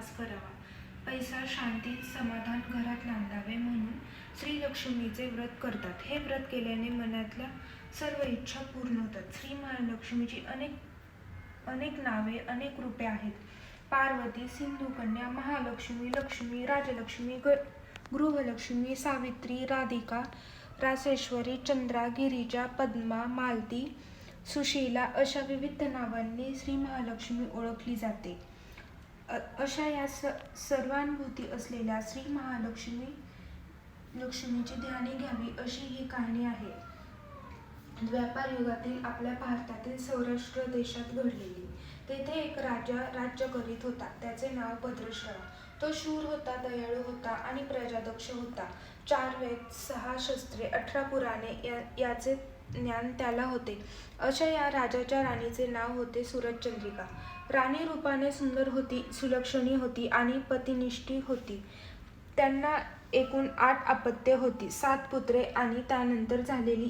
वास करावा, पैसा, शांती, समाधान घरात नांदावे म्हणून श्री लक्ष्मीचे व्रत करतात. हे व्रत केल्याने मनातल्या सर्व इच्छा पूर्ण होतात. श्री महालक्ष्मीची अनेक नावे, अनेक रूपे आहेत. पार्वती, सिंधुकन्या, महालक्ष्मी, लक्ष्मी, राजलक्ष्मी, गृहलक्ष्मी, सावित्री, राधिका, रासेश्वरी, चंद्रा, गिरिजा, पद्मा, मालती, सुशीला अशा विविध नावांनी श्री महालक्ष्मी ओळखली जाते. अशा या सर्वानुभूती असलेल्या श्री लक्ष्मीची ध्याने घ्यावी अशी ही कहाणी आहे. व्यापार युगातील आपल्या भारतातील सौराष्ट्र देशात घडलेली. तेथे एक राजा राज्य करीत होता. त्याचे नाव भद्रश्रवा. तो शूर होता, दयाळू होता आणि प्रजादक्ष होता. 4 वेद, 6 शस्त्रे, 18 पुराणे याचे ज्ञान त्याला होते. अशा या राजाच्या राणीचे नाव होते सूरजचंद्रिका. राणी रूपाने सुंदर होती, सुलक्षणी होती आणि पतिनिष्ठी होती. त्यांना एकूण 8 अपत्ये होती, 7 पुत्रे आणि त्यानंतर झालेली